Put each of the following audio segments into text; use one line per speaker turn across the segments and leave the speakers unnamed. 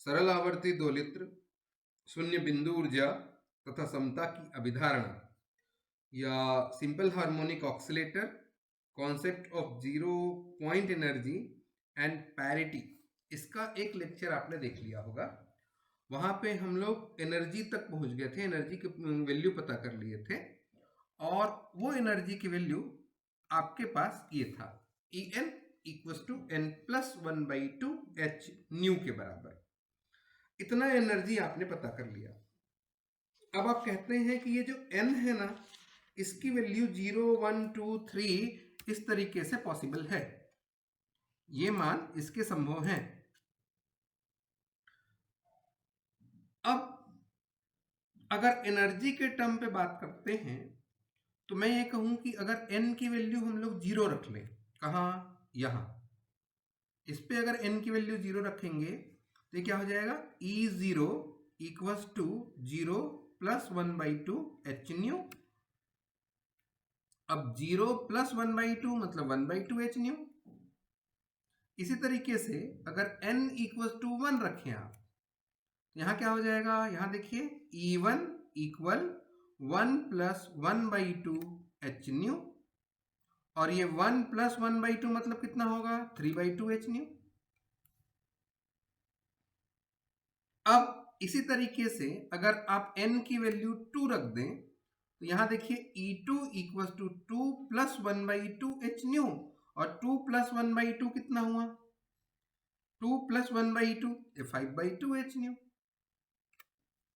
सरल आवर्ती दोलित्र, शून्य बिंदु ऊर्जा तथा समता की अभिधारणा या simple harmonic oscillator, concept of zero point energy and parity, इसका एक लेक्चर आपने देख लिया होगा। वहां पे हम लोग एनर्जी तक पहुंच गए थे, एनर्जी की वैल्यू पता कर लिए थे और वो एनर्जी की वैल्यू आपके पास ये था En equal to n plus 1/2 h nu के बराबर। इतना एनर्जी आपने पता कर लिया। अब आप कहते हैं कि ये जो n है ना, इसकी वैल्यू 0, 1, 2, 3 इस तरीके से पॉसिबल है, ये मान इसके संभव हैं। अब अगर एनर्जी के टर्म पे बात करते हैं तो मैं ये कहूं कि अगर n की वैल्यू हम लोग 0 रख लें, कहाँ, यहां इस पे अगर n की वैल्यू 0 रखेंगे तो ये क्या हो जाएगा, E0 equals to 0 plus 1/2 h nu. अब 0 प्लस 1/2 मतलब 1/2 h न्यू। इसी तरीके से अगर n इक्वल्स टू 1 रखें आप, यहां क्या हो जाएगा, यहां देखिए E1 equal 1 plus 1/2 h nu, और ये 1 प्लस 1/2 मतलब कितना होगा, 3/2 h न्यू। अब इसी तरीके से अगर आप n की वैल्यू 2 रख दें तो यहां देखिए E2 equal to 2 plus 1/2 h nu, और 2 प्लस 1/2 कितना हुआ, 2 प्लस 1/2 ये 5/2 h न्यू।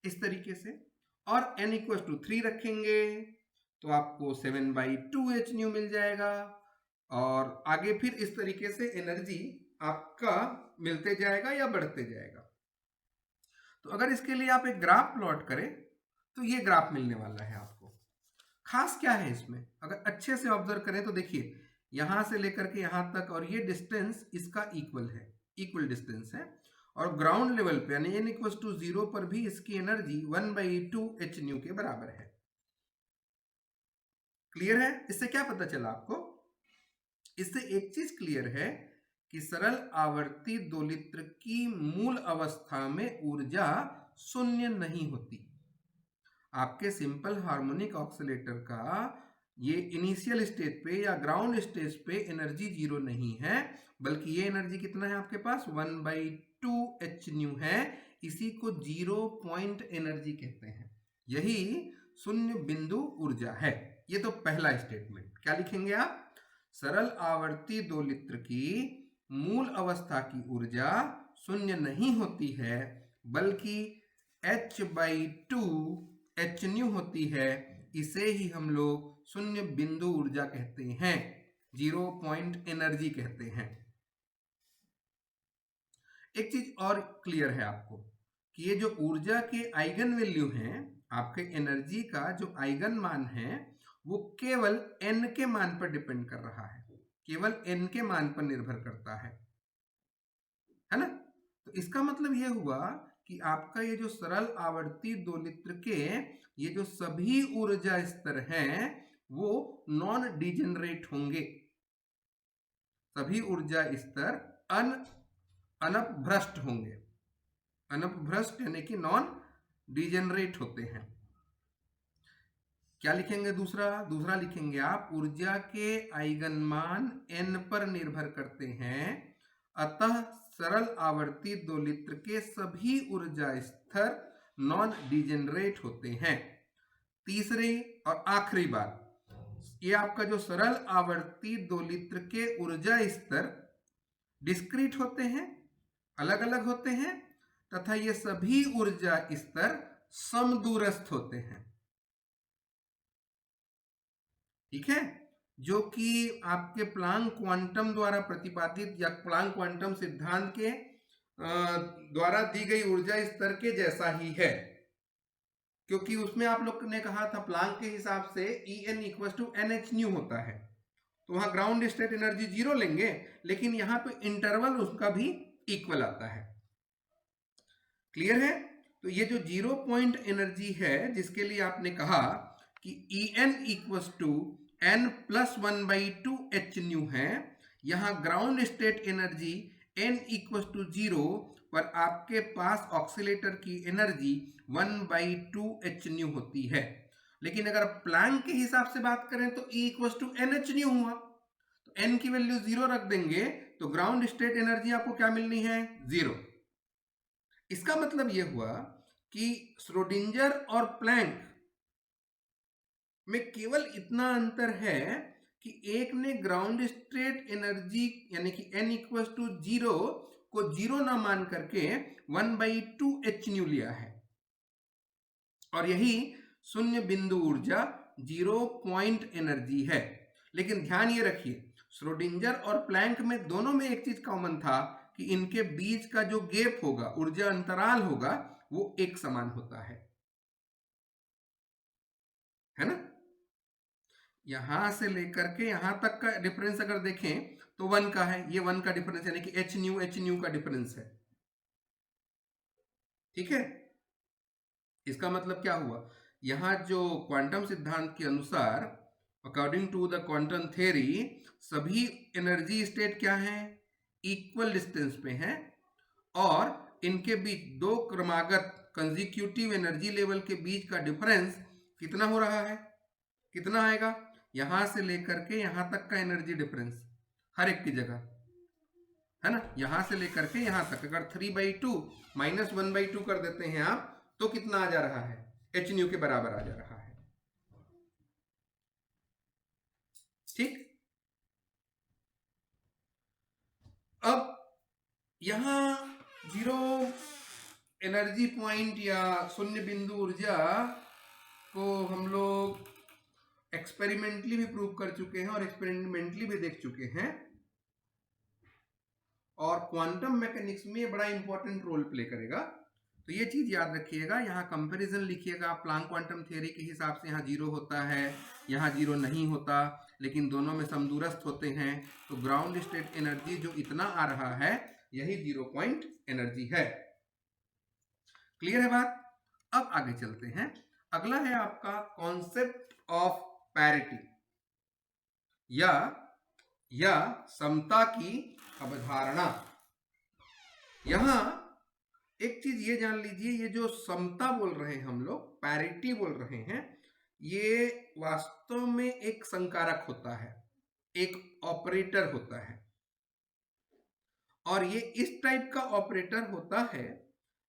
इस तरीके से और n इक्वल टू 3 रखेंगे तो आपको 7/2 h न्यू मिल जाएगा, और आगे फिर इस तरीके से एनर्जी आपका मिलते जाएगा या बढ़ते जाएगा। तो अगर इसके लिए आप एक ग्राफ प्लॉट करें तो ये ग्राफ मिलने वाला है आपको। खास क्या है इसमें, अगर अच्छे से ऑब्जर्व करें तो देखिए यहां से लेकर के यहां तक और ये डिस्टेंस इसका इक्वल है, इक्वल डिस्टेंस है, और ग्राउंड लेवल पे यानी n इक्वल टू 0 पर भी इसकी एनर्जी 1/2 h न्यू के बराबर है। क्लियर है? इससे क्या पता चला आपको, इससे एक चीज क्लियर है कि सरल आवर्ती दोलित्र की मूल अवस्था में ऊर्जा शून्य नहीं होती। आपके सिंपल हार्मोनिक ऑक्सीलेटर का ये इनिशियल स्टेज पे या ग्राउंड स्टेज पे एनर्जी 0 नहीं है, बल्कि ये एनर्जी कितना है आपके पास, 1/2 h न्यू है। इसी को 0 पॉइंट एनर्जी कहते हैं, यही शून्य बिंदु ऊर्जा है। ये तो पहला स्टेटमेंट। क्या लिखेंगे आप, सरल आवर्ती दोलित्र की मूल अवस्था की ऊर्जा शून्य नहीं होती है, बल्कि h/2 h न्यू होती है। इसे ही हम लोग शून्य बिंदु ऊर्जा कहते हैं, 0 पॉइंट एनर्जी कहते हैं। एक चीज और क्लियर है आपको कि ये जो ऊर्जा के आइगन वैल्यू हैं, आपके एनर्जी का जो आइगन मान है वो केवल n के मान पर डिपेंड कर रहा है, केवल n के मान पर निर्भर करता है ना। तो इसका मतलब ये हुआ कि आपका ये जो सरल आवर्ती दोलित्र के ये जो सभी ऊर्जा स्तर हैं वो नॉन डिजेनरेट होंगे। सभी ऊर्जा स्तर अनपभ्रष्ट होंगे। अनपभ्रष्ट यानी कि नॉन डिजेनरेट होते हैं। क्या लिखेंगे, दूसरा लिखेंगे आप, ऊर्जा के आइगन मान n पर निर्भर करते हैं, अतः सरल आवर्ती दोलित्र के सभी ऊर्जा स्तर नॉन डिजेनरेट होते हैं। तीसरी और आखिरी बात, ये आपका जो सरल आवर्ती दोलित्र के ऊर्जा स्तर डिस्क्रीट होते हैं, अलग अलग होते हैं, तथा ये सभी ऊर्जा स्तर समदूरस्थ होते हैं। ठीक है, जो कि आपके प्लांक क्वांटम द्वारा प्रतिपादित या प्लांक क्वांटम सिद्धांत के द्वारा दी गई ऊर्जा स्तर के जैसा ही है, क्योंकि उसमें आप लोग ने कहा था प्लांक के हिसाब से En equal to NH nu होता है, तो वहां ग्राउंड स्टेट एनर्जी 0 लेंगे, लेकिन यहां पे इंटरवल उसका भी इक्वल आता है। क्लियर है? तो ये जो 0 पॉइंट एनर्जी है जिसके लिए आपने कहा कि En equal to n plus 1/2 h nu है, यहां ground state energy n equal to 0 पर आपके पास ऑक्सीलेटर की एनर्जी 1/2 h न्यू होती है। लेकिन अगर प्लैंक के हिसाब से बात करें तो E equal to NH nu हुआ, तो n की वैल्यू 0 रख देंगे तो ग्राउंड स्टेट एनर्जी आपको क्या मिलनी है? 0। इसका मतलब यह हुआ कि श्रोडिंगर और प्लैंक में केवल इतना अंतर है कि एक ने ग्राउंड स्टेट एनर्जी यानी कि n इक्वल टू 0 को 0 ना मान करके 1/2 h न्यू लिया है, और यही शून्य बिंदु ऊर्जा 0 पॉइंट एनर्जी है। लेकिन ध्यान ये रखिए, श्रोडिंगर और प्लैंक में दोनों में एक चीज कॉमन था कि इनके बीच का जो गैप होगा, ऊर्जा अंतराल होगा, वो एक समान होता है ना। यहां से लेकर के यहां तक का डिफरेंस अगर देखें तो 1 का है, ये 1 का डिफरेंस यानी कि h न्यू का डिफरेंस है। ठीक है, इसका मतलब क्या हुआ, यहां जो क्वांटम सिद्धांत के अनुसार according to the quantum theory सभी एनर्जी स्टेट क्या है? इक्वल डिस्टेंस पे हैं, और इनके बीच दो क्रमागत कंजिक्यूटिव एनर्जी लेवल के बीच का डिफरेंस कितना हो रहा है? कितना आएगा? यहां से लेकर के यहां तक का एनर्जी डिफरेंस हर एक की जगह, है ना, यहां से लेकर के यहां तक अगर 3/2 माइनस 1/2 कर देते हैं आप, तो कितना आ जा रहा है? h न्यू के बराबर आ जा रहा है। ठीक, अब यहां जीरो एनर्जी पॉइंट या शून्य बिंदु ऊर्जा को हम लोग एक्सपेरिमेंटली भी प्रूव कर चुके हैं और एक्सपेरिमेंटली भी देख चुके हैं, और क्वांटम मैकेनिक्स में बड़ा इंपॉर्टेंट रोल प्ले करेगा। तो ये चीज याद रखिएगा, यहाँ कंपैरिजन लिखिएगा, प्लैंक क्वांटम थ्योरी के हिसाब से यहाँ 0 होता है, यहाँ 0 नहीं होता, लेकिन दोनों में समदूरस्थ होते हैं। तो ग्राउंड स्टेट एनर्जी जो इतना आ रहा है, यही 0 पॉइंट एनर्जी है। क्लियर है बात? अब आगे चलते हैं। अगला है आपका कॉन्सेप्ट ऑफ पैरिटी या समता की अवधारणा। यहां एक चीज ये जान लीजिए, ये जो समता बोल रहे हैं हम लोग, पैरिटी बोल रहे हैं, ये वास्तव में एक संकारक होता है, एक ऑपरेटर होता है, और ये इस टाइप का ऑपरेटर होता है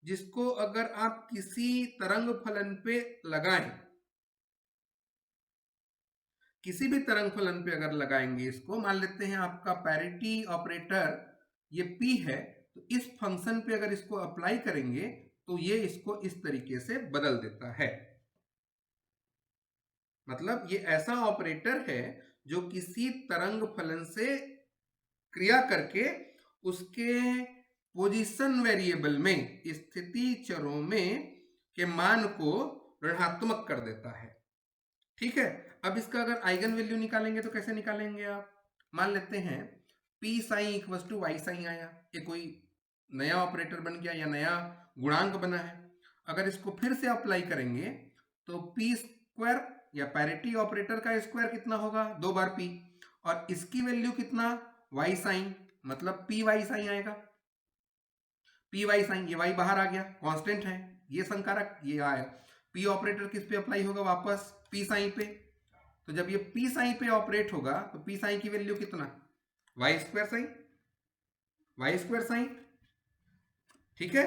जिसको अगर आप किसी तरंग फलन पे लगाएं, किसी भी तरंग फलन पे अगर लगाएंगे, इसको मान लेते हैं आपका पैरिटी ऑपरेटर ये P है, तो इस फंक्शन पे अगर इसको अप्लाई करेंगे तो ये इसको इस तरीके से बदल देता है। मतलब ये ऐसा ऑपरेटर है जो किसी तरंग फलन से क्रिया करके उसके पोजीशन वेरिएबल में, स्थिति चरों में के मान को ऋणात्मक कर देता है। ठीक है, अब इसका अगर आइगन वैल्यू निकालेंगे तो कैसे निकालेंगे आप? मान लेते हैं P psi equal to y psi आया, ये कोई नया ऑपरेटर बन गया या नया गुणांक बना है। अगर इसको फिर से अप्लाई करेंगे तो P स्क्वायर या पैरिटी ऑपरेटर का स्क्वायर कितना होगा? 2 बार P, और इसकी वैल्यू कितना? वाई साइन, मतलब P वाई साइन आएगा। P वाई साइन, ये y बाहर आ गया, कांस्टेंट है, ये संकारक ये आया। P ऑपरेटर किस पे अप्लाई होगा? वापस P साइन पे। तो जब ये P साइन पे ऑपरेट होगा तो P साइन की वैल्यू कितना? Y square psi, y square psi. ठीक है,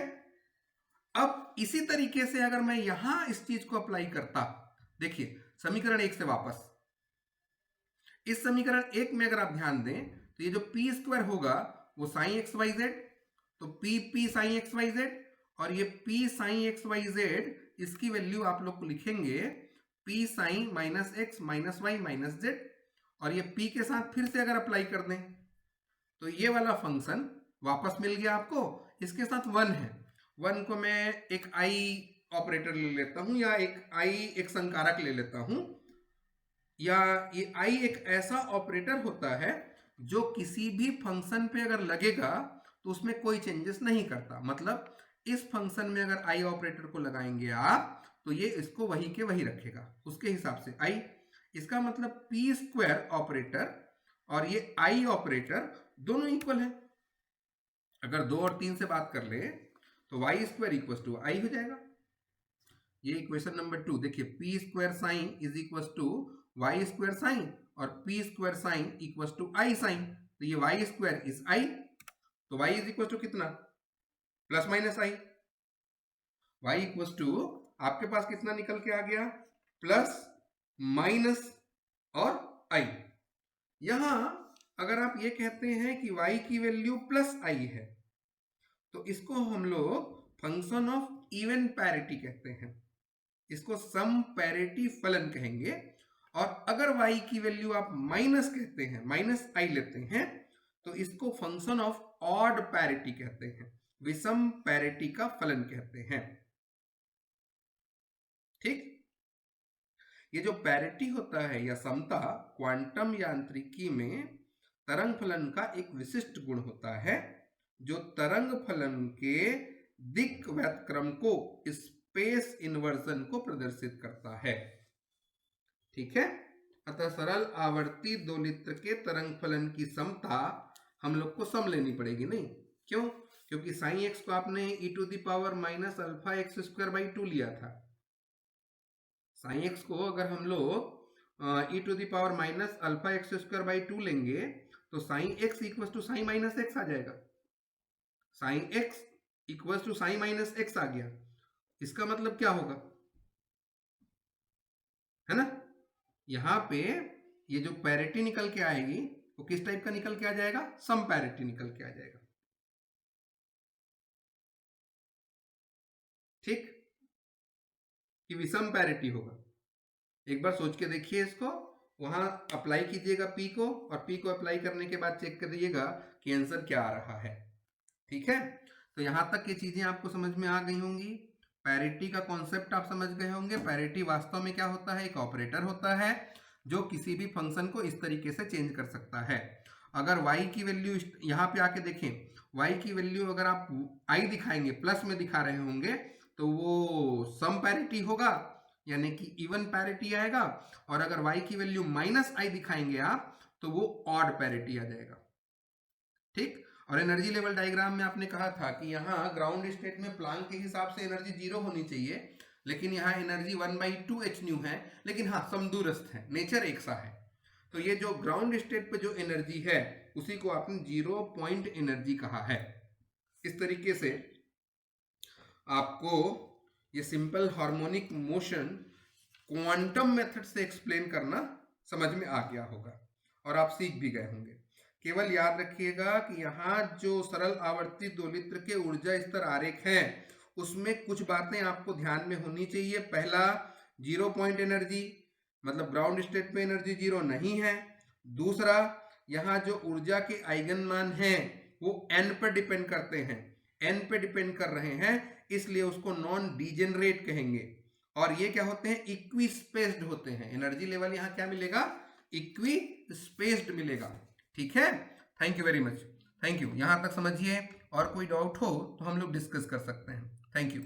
अब इसी तरीके से अगर मैं यहां इस चीज को अप्लाई करता, देखिए समीकरण 1 से वापस, इस समीकरण 1 में अगर आप ध्यान दें तो ये जो P स्क्वायर होगा वो साइन एक्स वाई जेड, तो P psi x y z, और ये P psi x y z, इसकी वैल्यू आप लोग को लिखेंगे P psi minus x minus y minus z, और ये P के साथ फिर से अगर अप्लाई कर दें तो ये वाला फंक्शन वापस मिल गया आपको, इसके साथ 1 है। 1 को मैं एक I ऑपरेटर ले लेता हूं, या एक I एक संकारक ले लेता हूं, या ये I एक ऐसा ऑपरेटर होता है जो किसी भी फंक्शन पे अगर लगेगा तो उसमें कोई चेंजेस नहीं करता। मतलब इस फंक्शन में अगर I ऑपरेटर को लगाएंगे आप तो ये इसको वही के वही रखेगा उसके हिसाब से I। इसका मतलब P स्क्वायर ऑपरेटर और ये I ऑपरेटर दोनों इक्वल है। अगर 2 और 3 से बात कर ले तो Y square equal to I हो जाएगा। ये इक्वेशन नंबर 2 देखिए, P square sine is equal to Y square sine और P square sine equal to I sine. तो ये वाई स्क्वायर इज आई, तो वाई इज इक्वल टू कितना, plus minus I. Y equal to आपके पास कितना निकल के आ गया, प्लस माइनस और आई। यहां अगर आप ये कहते हैं कि y की वैल्यू प्लस आई है तो इसको हम लोग फंक्शन ऑफ इवन पैरिटी कहते हैं, इसको सम पैरिटी फलन कहेंगे। और अगर y की वैल्यू आप माइनस कहते हैं, माइनस आई लेते हैं, तो इसको फंक्शन ऑफ ऑड पैरिटी कहते हैं, विषम पैरिटी का फलन कहते हैं। ठीक, ये जो पैरिटी होता है या समता, क्वांटम यांत्रिकी में तरंग फलन का एक विशिष्ट गुण होता है जो तरंग फलन के दिक् व्युत्क्रम को, स्पेस इन्वर्जन को प्रदर्शित करता है। ठीक है, अतः सरल आवर्ती दोलित्र के तरंग फलन की समता हम लोग को सम लेनी पड़ेगी। नहीं क्यों, क्योंकि साइन एक्स को आपने e to the power minus alpha x square by 2 लिया था। साइन एक्स को अगर हम लोग e to the power minus alpha x square by 2 लेंगे तो sine X equal to sine minus X आ जाएगा। Sine X equal to sine minus X आ गया, इसका मतलब क्या होगा, है ना। यहां पे ये जो पैरिटी निकल के आएगी वो किस टाइप का निकल के आ जाएगा, सम पैरिटी निकल के आ जाएगा। ठीक, कि विषम पैरिटी होगा। एक बार सोच के देखिए इसको, वहां अप्लाई कीजिएगा पी को, और पी को अप्लाई करने के बाद चेक करिएगा कि आंसर क्या आ रहा है। ठीक है, तो यहां तक ये चीजें आपको समझ में आ गई होंगी। पैरिटी का कॉन्सेप्ट आप समझ गए होंगे। पैरिटी वास्तव में क्या होता है, एक ऑपरेटर होता है जो किसी भी फंक्शन को इस तरीके से चेंज कर सकता है। अगर y की वैल्यू यहाँ पे आके देखें, y की वैल्यू अगर आप i दिखाएंगे, प्लस में दिखा रहे होंगे, तो वो सम पैरिटी होगा, यानी कि इवन पैरिटी आएगा। और अगर y की वैल्यू माइनस आई दिखाएंगे आप, तो वो ऑड पैरिटी आ जाएगा। ठीक, और एनर्जी लेवल डायग्राम में आपने कहा था कि यहाँ ग्राउंड स्टेट में प्लांक के हिसाब से एनर्जी 0 होनी चाहिए, लेकिन यहाँ एनर्जी 1/2 h न्यू है, लेकिन हाँ समदूरस्थ है, नेचर एक सा है। तो ये जो ग्राउंड स्टेट पे जो एनर्जी है उसी को आपने 0 पॉइंट एनर्जी कहा है। इस तरीके से आपको ये simple harmonic motion quantum method से एक्सप्लेन करना समझ में आ गया होगा और आप सीख भी गए होंगे। केवल याद रखिएगा कि यहाँ जो सरल आवर्ती दोलित्र के ऊर्जा स्तर आरेख हैं उसमें कुछ बातें आपको ध्यान में होनी चाहिए। पहला, 0 पॉइंट एनर्जी, मतलब ग्राउंड स्टेट पे एनर्जी 0 नहीं है। दूसरा, यहाँ जो ऊर्जा के आइगन मान हैं वो n पर डिपेंड करते हैं, n पे डिपेंड कर रहे हैं, इसलिए उसको नॉन डिजेनरेट कहेंगे। और ये क्या होते हैं, इक्वी स्पेस्ड होते हैं। एनर्जी लेवल यहाँ क्या मिलेगा, इक्वी स्पेस्ड मिलेगा। ठीक है, thank you very much, thank you. यहाँ तक समझिए, और कोई डाउट हो तो हम लोग डिस्कस कर सकते हैं। Thank you.